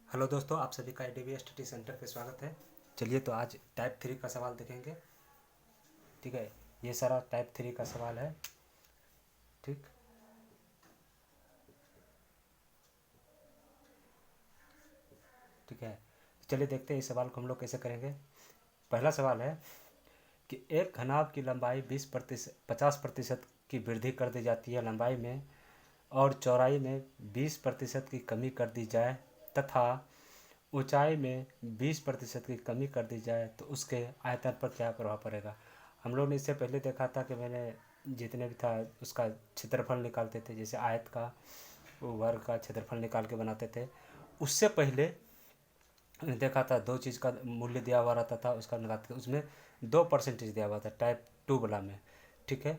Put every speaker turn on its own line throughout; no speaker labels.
Hello दोस्तों, आप सभी का एडीबी स्टडी सेंटर पे स्वागत है। चलिए तो आज टाइप 3 का सवाल देखेंगे। ठीक है, ये सारा टाइप 3 का सवाल है। ठीक ठीक है, चलिए देखते हैं इस सवाल को हम लोग कैसे करेंगे। पहला सवाल है कि एक घनाभ की लंबाई 50% की वृद्धि कर दी जाती है लंबाई में, और चौड़ाई में 20% की कमी कर दी जाए तथा ऊंचाई में 20% की कमी कर दी जाए तो उसके आयतन पर क्या प्रभाव पड़ेगा। हम लोग ने इससे पहले देखा था कि मैंने जितने भी था उसका क्षेत्रफल निकालते थे, जैसे आयत का वर्ग का क्षेत्रफल निकाल के बनाते थे। उससे पहले देखा था दो चीज़ का मूल्य दिया हुआ रहता था, उसका निकालते थे, उसमें 2% दिया हुआ था टाइप 2 वाला में। ठीक है,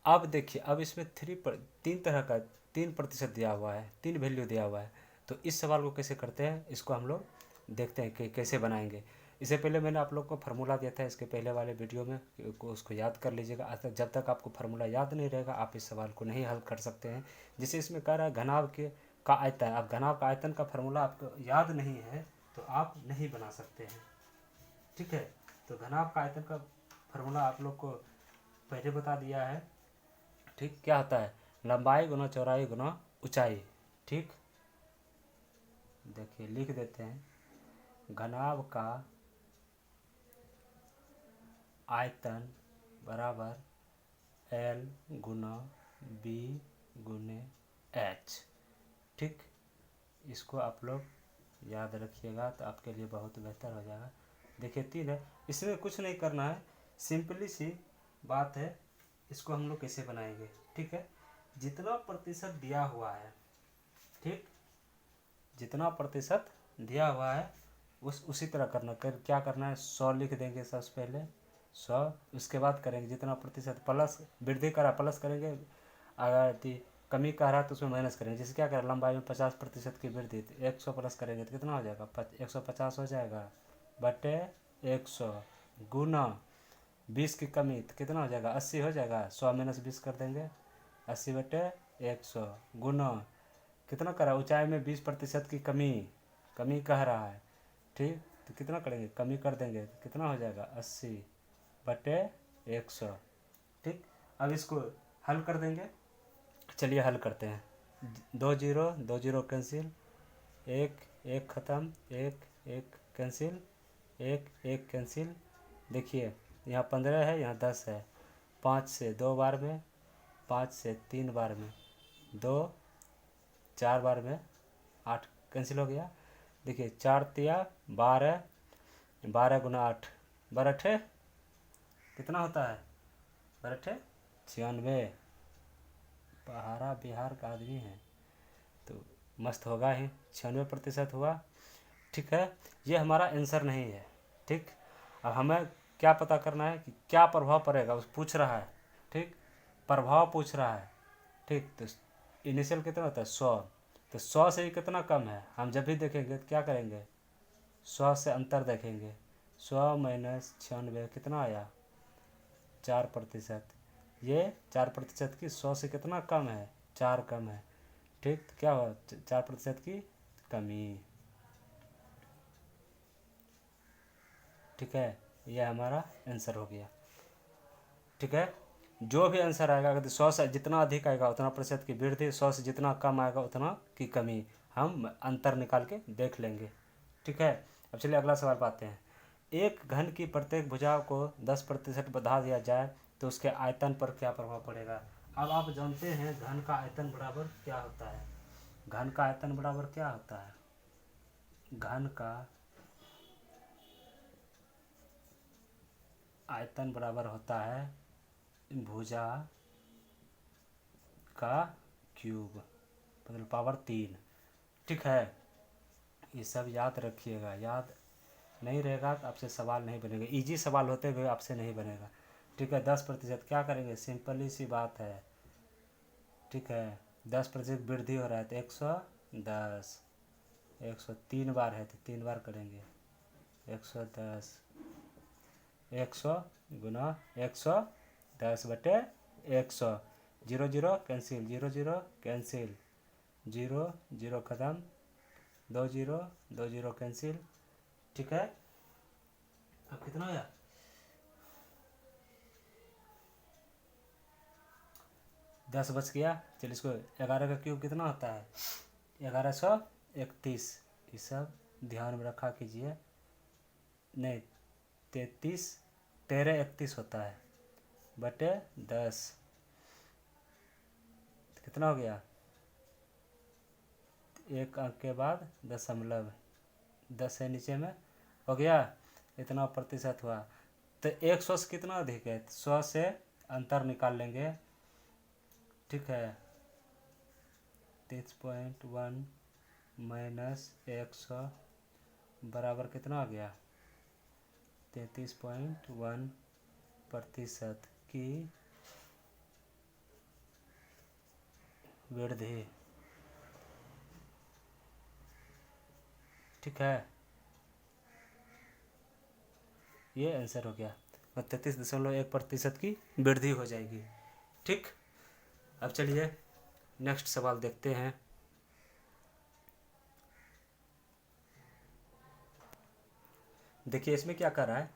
अब देखिए, अब इसमें 3 प्रतिशत दिया हुआ है, 3 वैल्यू दिया हुआ है। तो इस सवाल को कैसे करते हैं, इसको हम लोग देखते हैं कि कैसे बनाएंगे। इससे पहले मैंने आप लोग को फार्मूला दिया था इसके पहले वाले वीडियो में, उसको याद कर लीजिएगा। जब तक आपको फार्मूला याद नहीं रहेगा आप इस सवाल को नहीं हल कर सकते हैं। जैसे इसमें कह रहा है घनाभ के का आयतन, अब घनाभ का आयतन का फार्मूला आपको याद नहीं है तो आप नहीं बना सकते हैं। ठीक है, तो घनाभ का आयतन का फार्मूला आप लोग को पहले बता दिया है। ठीक, क्या होता है, लंबाई गुना चौड़ाई गुना ऊंचाई। ठीक, देखिए लिख देते हैं, घनाभ का आयतन बराबर एल गुना बी गुने एच। ठीक, इसको आप लोग याद रखिएगा तो आपके लिए बहुत बेहतर हो जाएगा। देखिए 3 है, इसमें कुछ नहीं करना है, सिंपली सी बात है। इसको हम लोग कैसे बनाएंगे। ठीक है, जितना प्रतिशत दिया हुआ है, ठीक, जितना प्रतिशत दिया हुआ है उसी तरह करना क्या करना है, 100 लिख देंगे सबसे पहले 100। उसके बाद करेंगे जितना प्रतिशत प्लस वृद्धि करा प्लस करेंगे, अगर कमी कह रहा है तो उसमें माइनस करेंगे। जैसे क्या करें, लंबाई में 50% की वृद्धि, तो 100 प्लस करेंगे तो कितना हो जाएगा, 150 हो जाएगा बटे 100 गुना 20 की कमी तो कितना हो जाएगा, 80 हो जाएगा। 100 माइनस 20 कर देंगे, 80 बटे 100 गुना कितना करा, ऊंचाई में 20% की कमी कमी कह रहा है। ठीक, तो कितना करेंगे, कमी कर देंगे तो कितना हो जाएगा, 80 बटे 100। ठीक, अब इसको हल कर देंगे। चलिए हल करते हैं। 2 जीरो कैंसिल, एक एक ख़त्म, एक एक कैंसिल, एक एक कैंसिल। देखिए यहाँ 15 है, यहाँ 10 है। 5 से 2 बार में, 5 से 3 बार में, 2 4 बार में, 8 कैंसिल हो गया। देखिए 4 तिया 12, 12 गुना 8 बरठे कितना होता है, बरठे 96। पहाड़ा बिहार का आदमी है तो मस्त होगा ही, 96% हुआ। ठीक है, ये हमारा आंसर नहीं है। ठीक, अब हमें क्या पता करना है कि क्या प्रभाव पड़ेगा, उस पूछ रहा है। ठीक, प्रभाव पूछ रहा है। ठीक, तो इनिशियल कितना होता है, 100। तो 100 से ही कितना कम है, हम जब भी देखेंगे तो क्या करेंगे, 100 से अंतर देखेंगे। 100 माइनस 96 कितना आया, 4%। ये 4% की 100 से कितना कम है, 4 कम है। ठीक, तो क्या हुआ, 4% की कमी। ठीक है, यह हमारा आंसर हो गया। ठीक है, जो भी आंसर आएगा, अगर 100 से जितना अधिक आएगा उतना प्रतिशत की वृद्धि, 100 से जितना कम आएगा उतना की कमी, हम अंतर निकाल के देख लेंगे। ठीक है, अब चलिए अगला सवाल पाते हैं। एक घन की प्रत्येक भुजा को 10% बढ़ा दिया जाए तो उसके आयतन पर क्या प्रभाव पड़ेगा। अब आप जानते हैं घन का आयतन बराबर क्या होता है। घन का आयतन बराबर क्या होता है, घन का आयतन बराबर होता है भुजा का क्यूब मतलब पावर 3। ठीक है, ये सब याद रखिएगा, याद नहीं रहेगा तो आपसे सवाल नहीं बनेगा, इजी सवाल होते हुए आपसे नहीं बनेगा। ठीक है, 10% क्या करेंगे, सिंपली सी बात है। ठीक है, 10% वृद्धि हो रहा है तो 110, 103 बार है तो 3 बार करेंगे, 110, 100 गुना 110 बटे 100। 0 0 कैंसिल, 0 0 कैंसिल, 0 0 ख़त्म, दो जीरो कैंसिल। ठीक है, अब कितना हो गया? 10 बच गया। चलिए इसको 11 का क्यूब कितना होता है? 1131। ये सब ध्यान में रखा कीजिए। नहीं, 1331 होता है बटे 10। कितना हो गया? एक अंक के बाद दशमलव, 10 है नीचे में, हो गया। इतना प्रतिशत हुआ। तो 100 से कितना अधिक है? 100 से अंतर निकाल लेंगे। ठीक है, 30.1 माइनस 100 बराबर कितना आ गया? 33.1% की वृद्धि। ठीक है, ये आंसर हो गया। 33.1% की वृद्धि हो जाएगी। ठीक, अब चलिए नेक्स्ट सवाल देखते हैं। देखिए इसमें क्या कर रहा है,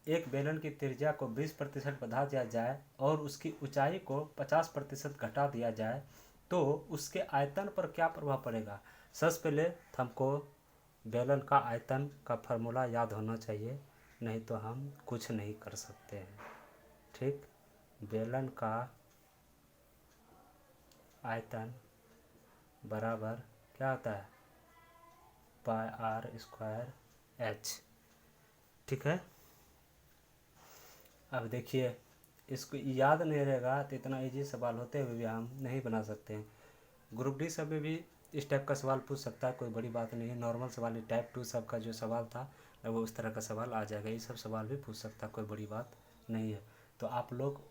एक बेलन की त्रिज्या को 20% बढ़ा दिया जाए और उसकी ऊंचाई को 50% घटा दिया जाए तो उसके आयतन पर क्या प्रभाव पड़ेगा? सबसे पहले हमको बेलन का आयतन का फार्मूला याद होना चाहिए, नहीं तो हम कुछ नहीं कर सकते हैं। ठीक, बेलन का आयतन बराबर क्या होता है? पाई आर स्क्वायर एच। ठीक है, अब देखिए इसको याद नहीं रहेगा तो इतना इजी सवाल होते हुए भी हम नहीं बना सकते हैं। ग्रुप डी सब में भी इस टाइप का सवाल पूछ सकता है, कोई बड़ी बात नहीं है। नॉर्मल सवाल ही टाइप 2 सब का जो सवाल था वो उस तरह का सवाल आ जाएगा। ये सब सवाल भी पूछ सकता है, कोई बड़ी बात नहीं है। तो आप लोग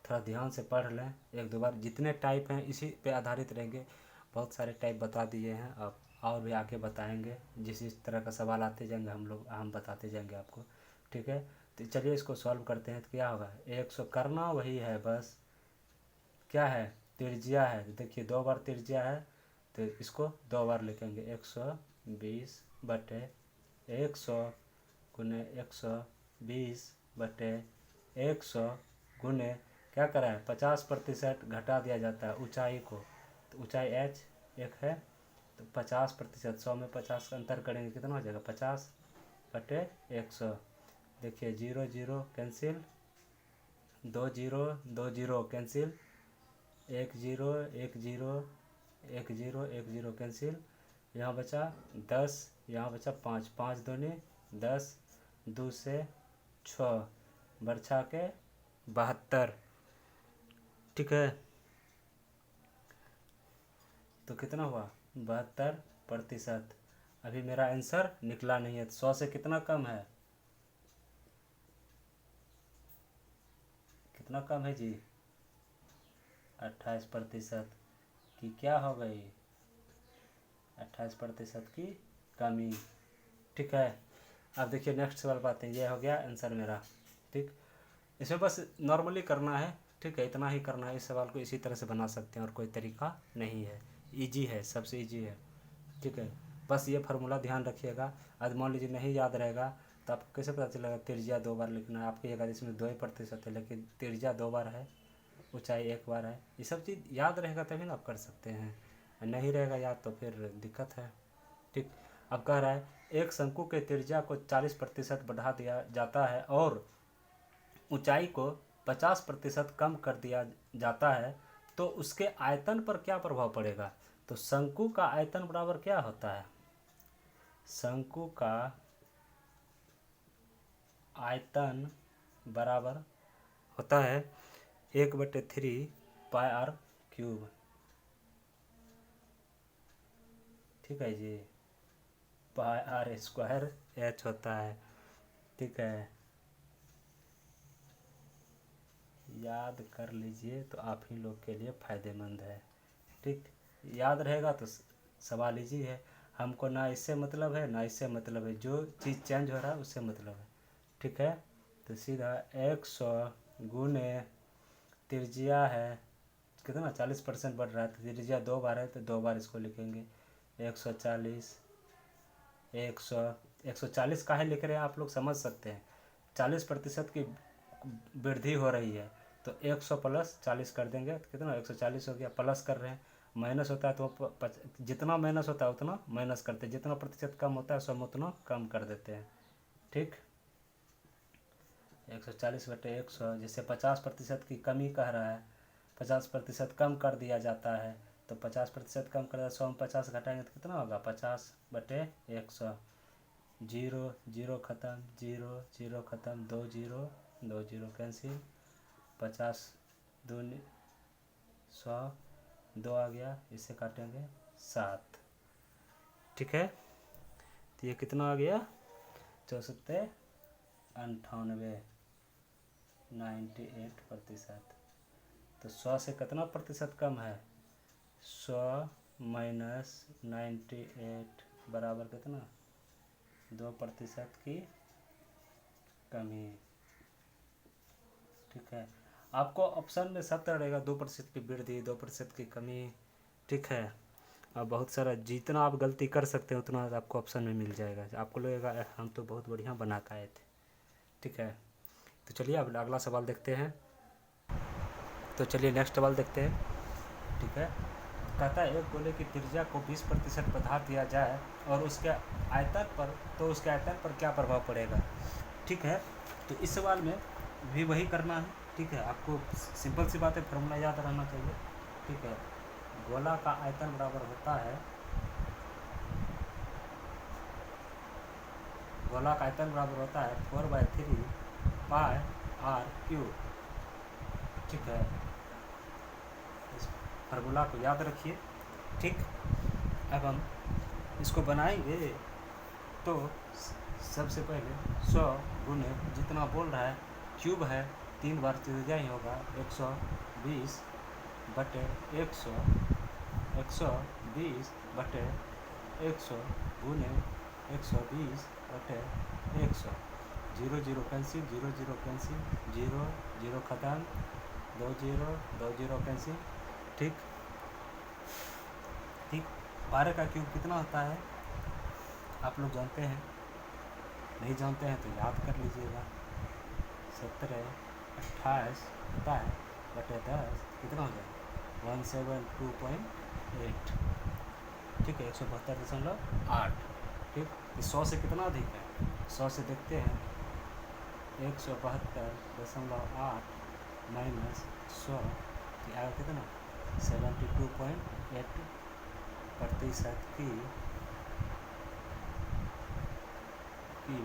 थोड़ा ध्यान से पढ़ लें एक दो बार। जितने टाइप हैं इसी पे आधारित रहेंगे। बहुत सारे टाइप बता दिए हैं, अब और भी आगे बताएंगे। जिस तरह का सवाल आते जाएंगे हम बताते जाएंगे आपको। ठीक है, तो चलिए इसको सॉल्व करते हैं। तो क्या होगा? 100 करना वही है, बस क्या है? त्रिज्या है। देखिए 2 बार त्रिज्या है तो इसको 2 बार लिखेंगे। 120 बटे 100 गुने 120 बटे 100 गुने क्या करा है? 50% घटा दिया जाता है ऊंचाई को। तो ऊंचाई h एक है, तो 50%, 100 में 50 का अंतर करेंगे कितना हो जाएगा? 50 बटे 100। देखिए 0 0 कैंसिल, 2 0 कैंसिल, 1 0 1 0 1 0 1 0 कैंसिल। यहाँ बचा 10, यहाँ बचा 5, 5 दूनी 10, 2 से 6 बरछा के 72। ठीक है, तो कितना हुआ? 72%। अभी मेरा आंसर निकला नहीं है। 100 से कितना कम है? कितना कम है जी? 28% की क्या हो गई? 28% की कमी। ठीक है, अब देखिए नेक्स्ट सवाल पाते हैं। ये हो गया आंसर मेरा। ठीक, इसमें बस नॉर्मली करना है। ठीक है, इतना ही करना है। इस सवाल को इसी तरह से बना सकते हैं और कोई तरीका नहीं है। इजी है, सबसे इजी है। ठीक है, बस ये फार्मूला ध्यान रखिएगा। आज मान लीजिए नहीं याद रहेगा तो आपको कैसे पता चलेगा? त्रिज्या 2 बार लिखना है। आपको ये इसमें 2% है, लेकिन त्रिज्या 2 बार है, ऊंचाई 1 बार है। ये सब चीज़ याद रहेगा तभी ना आप कर सकते हैं, नहीं रहेगा याद तो फिर दिक्कत है। ठीक, अब कह रहा है एक शंकु के त्रिज्या को 40% बढ़ा दिया जाता है और ऊंचाई को 50% कम कर दिया जाता है तो उसके आयतन पर क्या प्रभाव पड़ेगा? तो शंकु का आयतन बराबर क्या होता है? शंकु का आयतन बराबर होता है 1/3 पाई आर क्यूब। ठीक है जी, पाई आर स्क्वायर एच होता है। ठीक है, याद कर लीजिए तो आप ही लोग के लिए फ़ायदेमंद है। ठीक, याद रहेगा तो सवाल इजी है। हमको ना इससे मतलब है ना इससे मतलब है, जो चीज़ चेंज हो रहा है उससे मतलब है। ठीक है, तो सीधा 100 गुने त्रिज्या है कितना? 40% बढ़ रहा है तो त्रिज्या 2 बार है तो 2 बार इसको लिखेंगे। 140 140 काहे लिख रहे हैं आप लोग समझ सकते हैं। 40% की वृद्धि हो रही है तो 100 प्लस 40 कर देंगे तो कितना 140 हो गया। प्लस कर रहे हैं, माइनस होता है तो जितना माइनस होता है उतना माइनस करते हैं, जितना प्रतिशत कम होता है सब उतना कम कर देते हैं। ठीक, 140/100 जैसे 50% की कमी कह रहा है, 50% कम कर दिया जाता है तो 50% कम कर दिया, 100 में 50 घटाएंगे तो कितना होगा 50/100। 0 0 ख़त्म, 0 0 ख़त्म, 2 0 2 0 कैंसिल, 50 दूनी 100, 2 आ गया, इसे काटेंगे 7। ठीक है, तो ये कितना आ गया 64 98 98%। तो 100 से कितना प्रतिशत कम है 100 माइनस 98 बराबर कितना 2% की कमी। ठीक है, आपको ऑप्शन में सब तरह रहेगा, 2% की वृद्धि 2% की कमी। ठीक है, अब बहुत सारा जितना आप गलती कर सकते हैं उतना आपको ऑप्शन में मिल जाएगा, आपको लगेगा हम तो बहुत बढ़िया बना के आए थे। ठीक है, तो चलिए अब अगला सवाल देखते हैं। तो चलिए नेक्स्ट सवाल देखते हैं। ठीक है, कहता है एक गोले की त्रिज्या को 20% बढ़ा दिया जाए और उसके आयतन पर, तो उसके आयतन पर क्या प्रभाव पड़ेगा। ठीक है, तो इस सवाल में भी वही करना है। ठीक है, आपको सिंपल सी बात है, फॉर्मूला याद रहना चाहिए। ठीक है, गोला का आयतन बराबर होता है, गोला का आयतन बराबर होता है 4/3 पाई r³। ठीक है, इस फार्मूला को याद रखिए। ठीक, अब हम इसको बनाएंगे तो सबसे पहले 100 गुने जितना बोल रहा है क्यूब है, 3 बार त्रिज्या ही होगा 120/100, 120/100 गुने 120/100। 0 0 कैंसिल, 0 0 कैंसिल, 0 0 ख़त्म, 2 0 2 0 कैंसिल। ठीक, 12 का क्यूब कितना होता है आप लोग जानते हैं, नहीं जानते हैं तो याद कर लीजिएगा। 17 28 होता है बटे 10 कितना हो जाएगा 172.8। ठीक है, 172.8। ठीक, 100 से कितना अधिक है 100 से देखते हैं 172.8 माइनस 100 तो आएगा कितना 72.8% की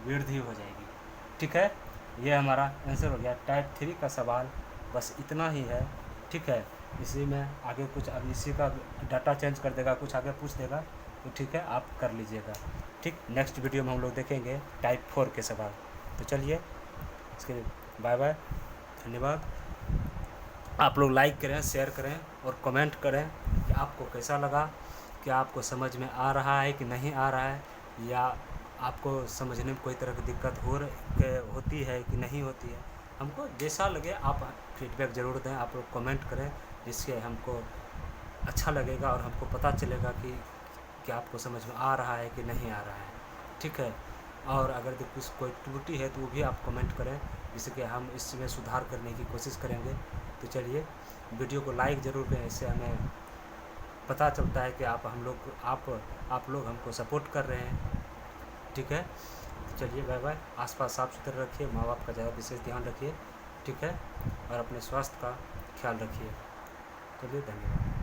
वृद्धि हो जाएगी। ठीक है, ये हमारा आंसर हो गया टाइप 3 का सवाल, बस इतना ही है। ठीक है, इसी में आगे कुछ अब इसी का डाटा चेंज कर देगा, कुछ आगे पूछ देगा तो ठीक है आप कर लीजिएगा। ठीक, नेक्स्ट वीडियो में हम लोग देखेंगे टाइप 4 के सवाल। तो चलिए इसके बाय बाय, धन्यवाद। आप लोग लाइक करें, शेयर करें और कमेंट करें कि आपको कैसा लगा, कि आपको समझ में आ रहा है कि नहीं आ रहा है, या आपको समझने में कोई तरह की दिक्कत होती है कि नहीं होती है। हमको जैसा लगे आप फीडबैक ज़रूर दें, आप लोग कमेंट करें, जिससे हमको अच्छा लगेगा और हमको पता चलेगा कि आपको समझ में आ रहा है कि नहीं आ रहा है। ठीक है, और अगर कुछ कोई त्रुटि है तो वो भी आप कमेंट करें, जिससे कि हम इसमें सुधार करने की कोशिश करेंगे। तो चलिए वीडियो को लाइक ज़रूर करें, इससे हमें पता चलता है कि आप लोग हमको सपोर्ट कर रहे हैं। ठीक है, तो चलिए बाय बाय। आसपास साफ़ सुथरा रखिए, माँ बाप का ज़्यादा विशेष ध्यान रखिए। ठीक है, और अपने स्वास्थ्य का ख्याल रखिए। चलिए धन्यवाद।